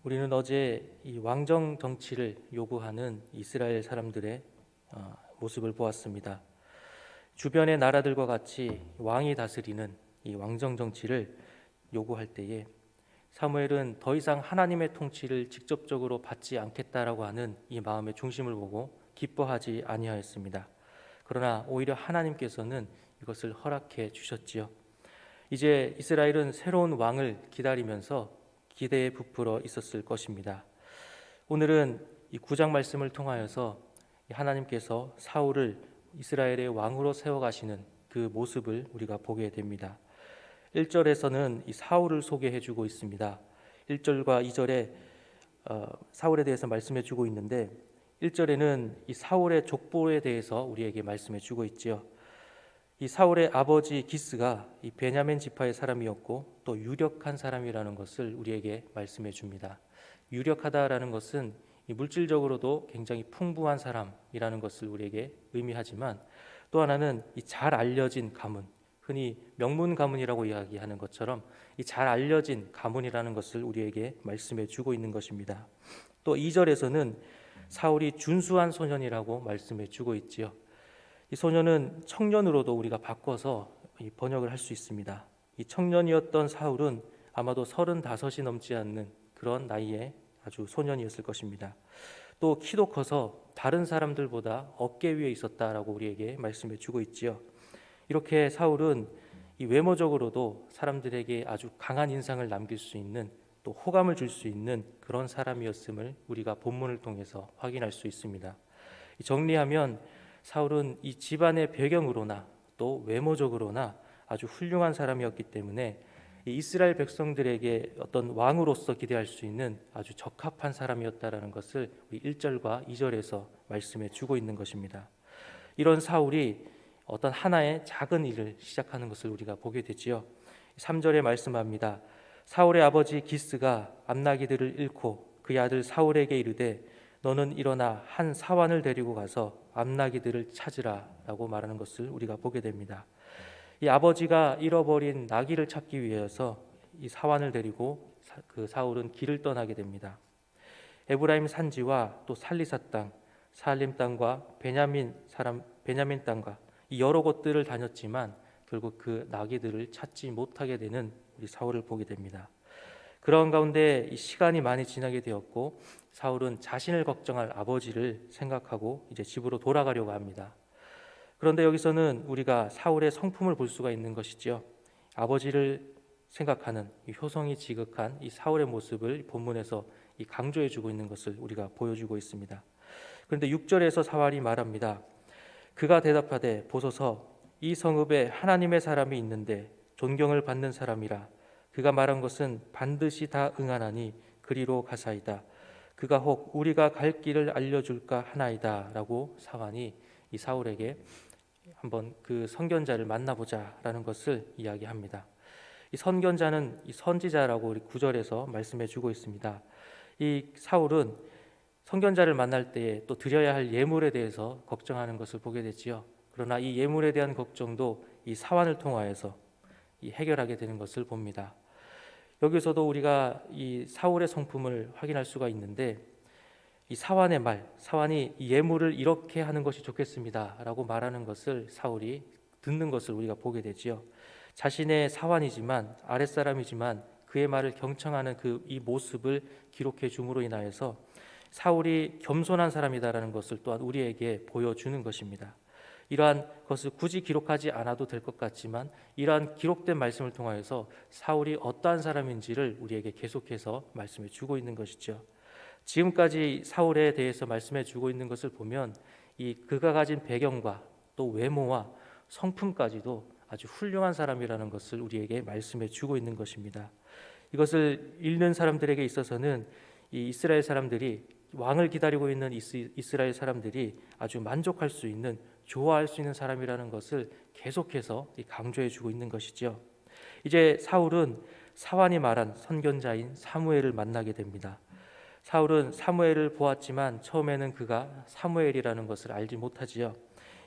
우리는 어제 이 왕정 정치를 요구하는 이스라엘 사람들의 모습을 보았습니다. 주변의 나라들과 같이 왕이 다스리는 이 왕정 정치를 요구할 때에 사무엘은 더 이상 하나님의 통치를 직접적으로 받지 않겠다라고 하는 이 마음의 중심을 보고 기뻐하지 아니하였습니다. 그러나 오히려 하나님께서는 이것을 허락해 주셨지요. 이제 이스라엘은 새로운 왕을 기다리면서 기대에 부풀어 있었을 것입니다. 오늘은 이 9장 말씀을 통하여서 하나님께서 사울을 이스라엘의 왕으로 세워가시는 그 모습을 우리가 보게 됩니다. 1절에서는 이 사울을 소개해 주고 있습니다. 1절과 2절에 사울에 대해서 말씀해 주고 있는데 1절에는 이 사울의 족보에 대해서 우리에게 말씀해 주고 있지요. 이 사울의 아버지 기스가 이 베냐민 지파의 사람이었고 또 유력한 사람이라는 것을 우리에게 말씀해 줍니다. 유력하다라는 것은 이 물질적으로도 굉장히 풍부한 사람이라는 것을 우리에게 의미하지만 또 하나는 이 잘 알려진 가문, 흔히 명문 가문이라고 이야기하는 것처럼 이 잘 알려진 가문이라는 것을 우리에게 말씀해 주고 있는 것입니다. 또 2절에서는 사울이 준수한 소년이라고 말씀해 주고 있지요. 이 소년은 청년으로도 우리가 바꿔서 번역을 할 수 있습니다. 이 청년이었던 사울은 아마도 35이 넘지 않는 그런 나이에 아주 소년이었을 것입니다. 또 키도 커서 다른 사람들보다 어깨 위에 있었다라고 우리에게 말씀해 주고 있지요. 이렇게 사울은 이 외모적으로도 사람들에게 아주 강한 인상을 남길 수 있는 또 호감을 줄 수 있는 그런 사람이었음을 우리가 본문을 통해서 확인할 수 있습니다. 정리하면 사울은 이 집안의 배경으로나 또 외모적으로나 아주 훌륭한 사람이었기 때문에 이 이스라엘 백성들에게 어떤 왕으로서 기대할 수 있는 아주 적합한 사람이었다라는 것을 우리 1절과 2절에서 말씀해 주고 있는 것입니다. 이런 사울이 어떤 하나의 작은 일을 시작하는 것을 우리가 보게 되지요. 3절에 말씀합니다. 사울의 아버지 기스가 암나기들을 잃고 그의 아들 사울에게 이르되 너는 일어나 한 사환을 데리고 가서 암나기들을 찾으라 라고 말하는 것을 우리가 보게 됩니다. 이 아버지가 잃어버린 나귀를 찾기 위해서 이 사환을 데리고 그 사울은 길을 떠나게 됩니다. 에브라임 산지와 또 살리사 땅, 살림 땅과 베냐민 땅과 이 여러 곳들을 다녔지만 결국 그 나귀들을 찾지 못하게 되는 우리 사울을 보게 됩니다. 그런 가운데 이 시간이 많이 지나게 되었고 사울은 자신을 걱정할 아버지를 생각하고 이제 집으로 돌아가려고 합니다. 그런데 여기서는 우리가 사울의 성품을 볼 수가 있는 것이죠. 아버지를 생각하는 이 효성이 지극한 이 사울의 모습을 본문에서 이 강조해주고 있는 것을 우리가 보여주고 있습니다. 그런데 6절에서 사울이 말합니다. 그가 대답하되 보소서 이 성읍에 하나님의 사람이 있는데 존경을 받는 사람이라 그가 말한 것은 반드시 다 응하나니 그리로 가사이다. 그가 혹 우리가 갈 길을 알려줄까 하나이다 라고 사환이 이 사울에게 한번 그 선견자를 만나보자라는 것을 이야기합니다. 이 선견자는 이 선지자라고 우리 9절에서 말씀해 주고 있습니다. 이 사울은 선견자를 만날 때에 또 드려야 할 예물에 대해서 걱정하는 것을 보게 되지요. 그러나 이 예물에 대한 걱정도 이 사환을 통하여서 이 해결하게 되는 것을 봅니다. 여기서도 우리가 이 사울의 성품을 확인할 수가 있는데 이 사환의 말, 사환이 이 예물을 이렇게 하는 것이 좋겠습니다라고 말하는 것을 사울이 듣는 것을 우리가 보게 되지요. 자신의 사환이지만 아랫사람이지만 그의 말을 경청하는 그 이 모습을 기록해 줌으로 인하여서 사울이 겸손한 사람이다라는 것을 또한 우리에게 보여주는 것입니다. 이러한 것을 굳이 기록하지 않아도 될 것 같지만 이러한 기록된 말씀을 통하여서 사울이 어떠한 사람인지를 우리에게 계속해서 말씀해 주고 있는 것이죠. 지금까지 사울에 대해서 말씀해 주고 있는 것을 보면 이 그가 가진 배경과 또 외모와 성품까지도 아주 훌륭한 사람이라는 것을 우리에게 말씀해 주고 있는 것입니다. 이것을 읽는 사람들에게 있어서는 이 이스라엘 사람들이 왕을 기다리고 있는 이스라엘 사람들이 아주 만족할 수 있는 좋아할 수 있는 사람이라는 것을 계속해서 강조해 주고 있는 것이죠. 이제 사울은 사환이 말한 선견자인 사무엘을 만나게 됩니다. 사울은 사무엘을 보았지만 처음에는 그가 사무엘이라는 것을 알지 못하지요.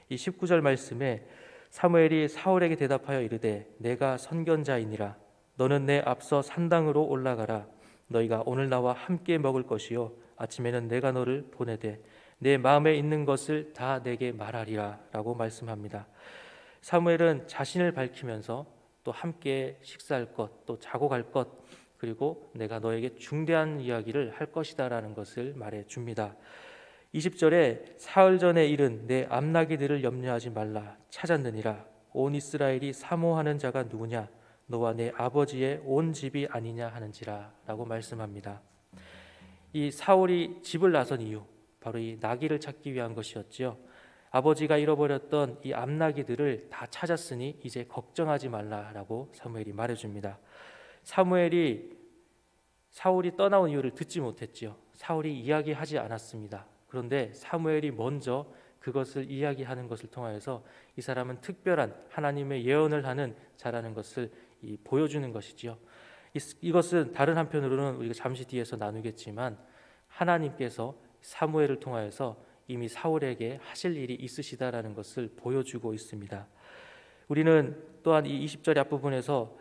이 19절 말씀에 사무엘이 사울에게 대답하여 이르되 내가 선견자이니라 너는 내 앞서 산당으로 올라가라 너희가 오늘 나와 함께 먹을 것이요 아침에는 내가 너를 보내되 내 마음에 있는 것을 다 내게 말하리라 라고 말씀합니다. 사무엘은 자신을 밝히면서 또 함께 식사할 것, 또 자고 갈 것, 그리고 내가 너에게 중대한 이야기를 할 것이다 라는 것을 말해 줍니다. 20절에 사흘 전에 일은 내 암나기들을 염려하지 말라 찾았느니라. 온 이스라엘이 사모하는 자가 누구냐? 너와 내 아버지의 온 집이 아니냐 하는지라 라고 말씀합니다. 이 사울이 집을 나선 이유, 바로 이 나귀를 찾기 위한 것이었지요. 아버지가 잃어버렸던 이 암나귀들을 다 찾았으니 이제 걱정하지 말라라고 사무엘이 말해줍니다. 사울이 떠나온 이유를 듣지 못했지요. 사울이 이야기하지 않았습니다. 그런데 사무엘이 먼저 그것을 이야기하는 것을 통하여서 이 사람은 특별한 하나님의 예언을 하는 자라는 것을 보여주는 것이지요. 이것은 다른 한편으로는 우리가 잠시 뒤에서 나누겠지만 하나님께서 사무엘을 통하여서 이미 사울에게 하실 일이 있으시다라는 것을 보여주고 있습니다. 우리는 또한 이 20절의 앞부분에서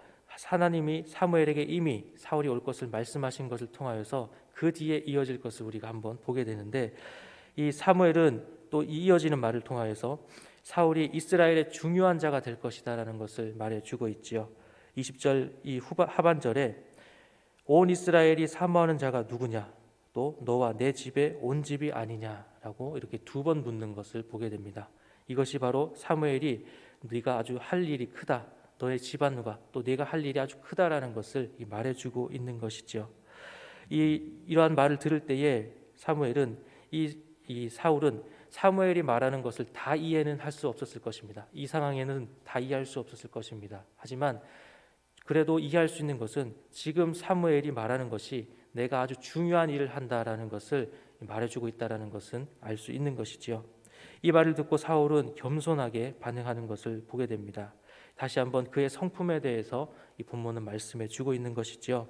하나님이 사무엘에게 이미 사울이 올 것을 말씀하신 것을 통하여서 그 뒤에 이어질 것을 우리가 한번 보게 되는데, 이 사무엘은 또 이어지는 말을 통하여서 사울이 이스라엘의 중요한 자가 될 것이다라는 것을 말해주고 있지요. 20절 이 하반절에 온 이스라엘이 사모하는 자가 누구냐? 또 너와 내 집에 온 집이 아니냐라고 이렇게 두 번 묻는 것을 보게 됩니다. 이것이 바로 사무엘이 네가 아주 할 일이 크다, 너의 집안과 또 네가 할 일이 아주 크다라는 것을 말해주고 있는 것이죠. 이러한 말을 들을 때에 사무엘은 이 사울은 사무엘이 말하는 것을 다 이해는 할 수 없었을 것입니다. 이 상황에는 다 이해할 수 없었을 것입니다. 하지만 그래도 이해할 수 있는 것은 지금 사무엘이 말하는 것이 내가 아주 중요한 일을 한다라는 것을 말해주고 있다라는 것은 알 수 있는 것이지요. 이 말을 듣고 사울은 겸손하게 반응하는 것을 보게 됩니다. 다시 한번 그의 성품에 대해서 이 본문은 말씀해 주고 있는 것이지요.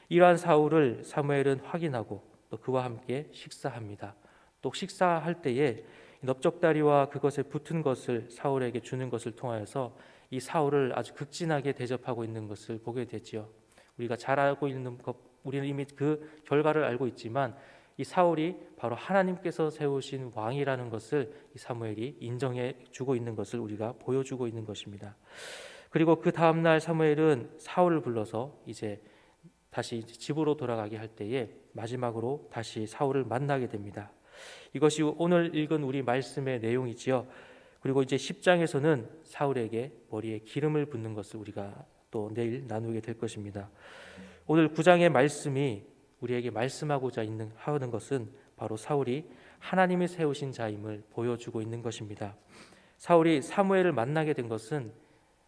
이러한 사울을 사무엘은 확인하고 또 그와 함께 식사합니다. 또 식사할 때에 넓적다리와 그것에 붙은 것을 사울에게 주는 것을 통하여서 이 사울을 아주 극진하게 대접하고 있는 것을 보게 되지요. 우리가 잘 알고 있는 것, 우리는 이미 그 결과를 알고 있지만 이 사울이 바로 하나님께서 세우신 왕이라는 것을 이 사무엘이 인정해 주고 있는 것을 우리가 보여주고 있는 것입니다. 그리고 그 다음 날 사무엘은 사울을 불러서 이제 다시 집으로 돌아가게 할 때에 마지막으로 다시 사울을 만나게 됩니다. 이것이 오늘 읽은 우리 말씀의 내용이지요. 그리고 이제 10장에서는 사울에게 머리에 기름을 붓는 것을 우리가 또 내일 나누게 될 것입니다. 오늘 9장의 말씀이 우리에게 말씀하고자 하는 것은 바로 사울이 하나님이 세우신 자임을 보여주고 있는 것입니다. 사울이 사무엘을 만나게 된 것은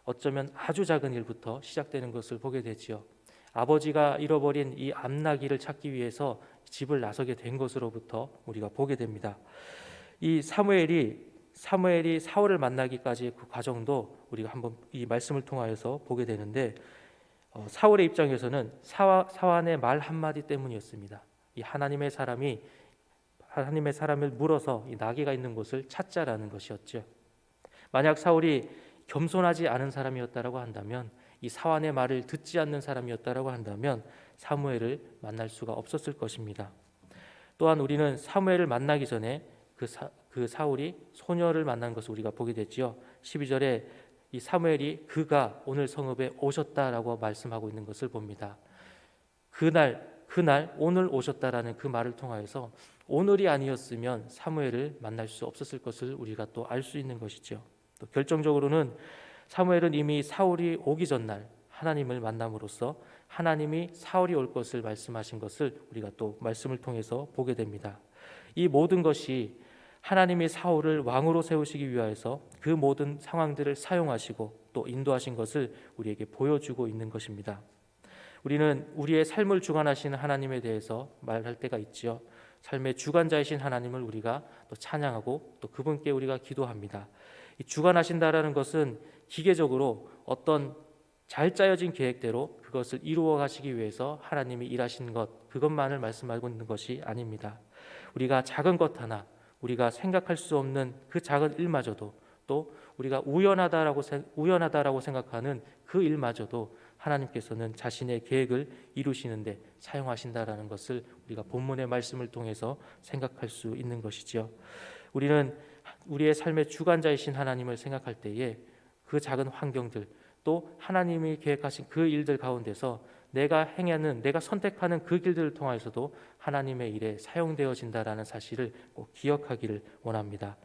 어쩌면 아주 작은 일부터 시작되는 것을 보게 되지요. 아버지가 잃어버린 이 암나귀를 찾기 위해서 집을 나서게 된 것으로부터 우리가 보게 됩니다. 이 사무엘이 사울을 만나기까지의 그 과정도 우리가 한번 이 말씀을 통하여서 보게 되는데, 사울의 입장에서는 사환의 말 한마디 때문이었습니다. 이 하나님의 사람을 물어서 이 나귀가 있는 곳을 찾자라는 것이었죠. 만약 사울이 겸손하지 않은 사람이었다라고 한다면, 이 사환의 말을 듣지 않는 사람이었다라고 한다면 사무엘을 만날 수가 없었을 것입니다. 또한 우리는 사무엘을 만나기 전에 그 사울이 소녀를 만난 것을 우리가 보게 됐지요. 12절에 이 사무엘이 그가 오늘 성읍에 오셨다라고 말씀하고 있는 것을 봅니다. 그날 오늘 오셨다라는 그 말을 통하여서 오늘이 아니었으면 사무엘을 만날 수 없었을 것을 우리가 또 알 수 있는 것이죠. 또 결정적으로는 사무엘은 이미 사울이 오기 전날 하나님을 만남으로써 하나님이 사울이 올 것을 말씀하신 것을 우리가 또 말씀을 통해서 보게 됩니다. 이 모든 것이 하나님이 사울을 왕으로 세우시기 위하여서 그 모든 상황들을 사용하시고 또 인도하신 것을 우리에게 보여주고 있는 것입니다. 우리는 우리의 삶을 주관하시는 하나님에 대해서 말할 때가 있지요. 삶의 주관자이신 하나님을 우리가 또 찬양하고 또 그분께 우리가 기도합니다. 이 주관하신다라는 것은 기계적으로 어떤 잘 짜여진 계획대로 그것을 이루어 가시기 위해서 하나님이 일하신 것, 그것만을 말씀하고 있는 것이 아닙니다. 우리가 작은 것 하나, 우리가 생각할 수 없는 그 작은 일마저도, 또 우리가 우연하다라고 생각하는 그 일마저도 하나님께서는 자신의 계획을 이루시는데 사용하신다라는 것을 우리가 본문의 말씀을 통해서 생각할 수 있는 것이지요. 우리는 우리의 삶의 주관자이신 하나님을 생각할 때에 그 작은 환경들, 또 하나님이 계획하신 그 일들 가운데서 내가 선택하는 그 길들을 통하여서도 하나님의 일에 사용되어진다라는 사실을 꼭 기억하기를 원합니다.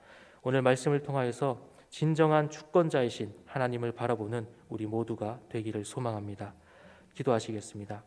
오늘 말씀을 통하여서 진정한 주권자이신 하나님을 바라보는 우리 모두가 되기를 소망합니다. 기도하시겠습니다.